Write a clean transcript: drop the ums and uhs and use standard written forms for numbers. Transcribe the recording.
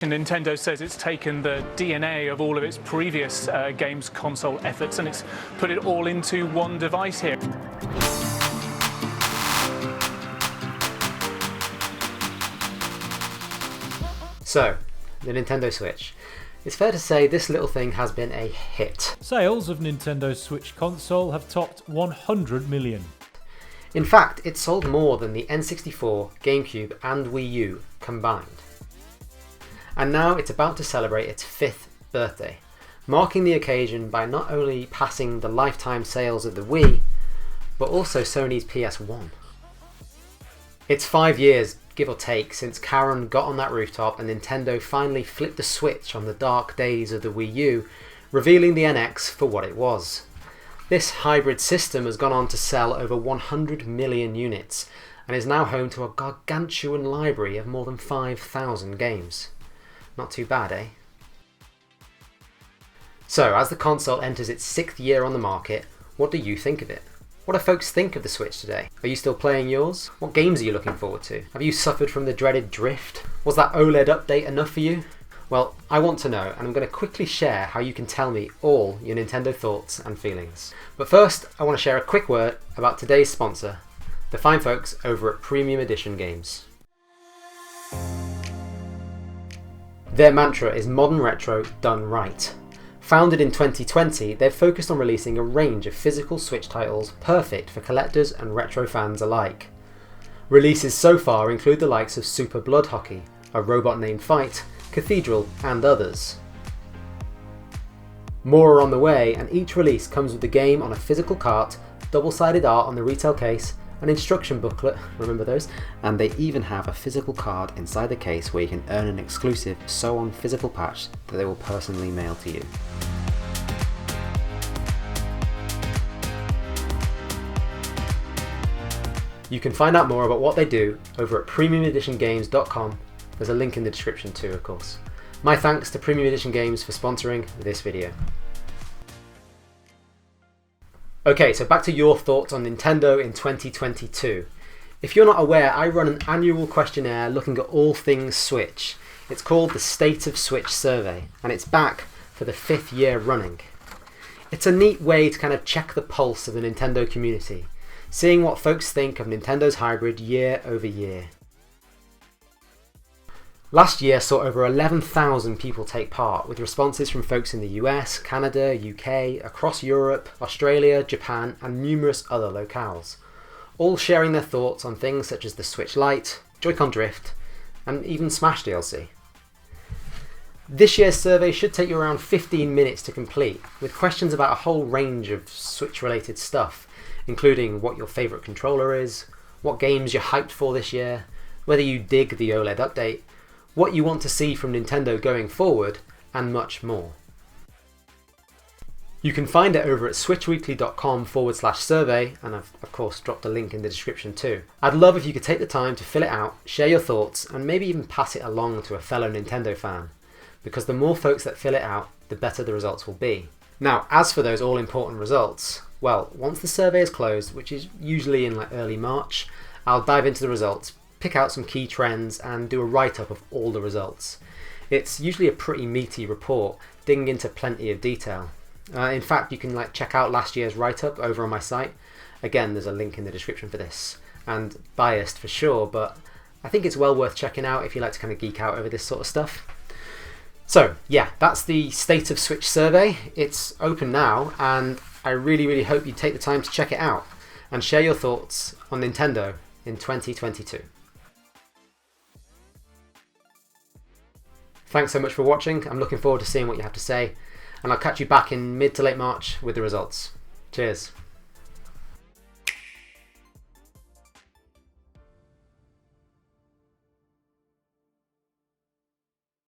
Nintendo says it's taken the DNA of all of its previous games console efforts and it's put it all into one device here. So, the Nintendo Switch. It's fair to say this little thing has been a hit. Sales of Nintendo's Switch console have topped 100 million. In fact, it sold more than the N64, GameCube and Wii U combined. And now it's about to celebrate its 5th birthday, marking the occasion by not only passing the lifetime sales of the Wii, but also Sony's PS1. It's 5 years, give or take, since Karen got on that rooftop and Nintendo finally flipped the switch on the dark days of the Wii U, revealing the NX for what it was. This hybrid system has gone on to sell over 100 million units and is now home to a gargantuan library of more than 5,000 games. Not too bad, eh? So, as the console enters its 6th year on the market, what do you think of it? What do folks think of the Switch today? Are you still playing yours? What games are you looking forward to? Have you suffered from the dreaded drift? Was that OLED update enough for you? Well, I want to know, and I'm going to quickly share how you can tell me all your Nintendo thoughts and feelings. But first, I want to share a quick word about today's sponsor, the fine folks over at Premium Edition Games. Their mantra is modern retro done right. Founded in 2020, they've focused on releasing a range of physical Switch titles perfect for collectors and retro fans alike. Releases so far include the likes of Super Blood Hockey, A Robot Named Fight, Cathedral and others. More are on the way, and each release comes with the game on a physical cart, double-sided art on the retail case, an instruction booklet, remember those, and they even have a physical card inside the case where you can earn an exclusive sew-on physical patch that they will personally mail to you. You can find out more about what they do over at premiumeditiongames.com. There's a link in the description too, of course. My thanks to Premium Edition Games for sponsoring this video. Okay, so back to your thoughts on Nintendo in 2022. If you're not aware, I run an annual questionnaire looking at all things Switch. It's called the State of Switch Survey, and it's back for the 5th year running. It's a neat way to kind of check the pulse of the Nintendo community, seeing what folks think of Nintendo's hybrid year over year. Last year saw over 11,000 people take part, with responses from folks in the US, Canada, UK, across Europe, Australia, Japan and numerous other locales, all sharing their thoughts on things such as the Switch Lite, Joy-Con Drift and even Smash DLC. This year's survey should take you around 15 minutes to complete, with questions about a whole range of Switch related stuff, including what your favourite controller is, what games you're hyped for this year, whether you dig the OLED update, what you want to see from Nintendo going forward, and much more. You can find it over at switchweekly.com/survey, and I've of course dropped a link in the description too. I'd love if you could take the time to fill it out, share your thoughts, and maybe even pass it along to a fellow Nintendo fan, because the more folks that fill it out, the better the results will be. Now, as for those all-important results, well, once the survey is closed, which is usually in early March, I'll dive into the results, pick out some key trends and do a write-up of all the results. It's usually a pretty meaty report, digging into plenty of detail. In fact, you can check out last year's write-up over on my site. Again, there's a link in the description for this. And biased for sure, but I think it's well worth checking out if you like to kind of geek out over this sort of stuff. So yeah, that's the State of Switch survey. It's open now, and I really hope you take the time to check it out and share your thoughts on Nintendo in 2022. Thanks so much for watching. I'm looking forward to seeing what you have to say, and I'll catch you back in mid to late March with the results. Cheers.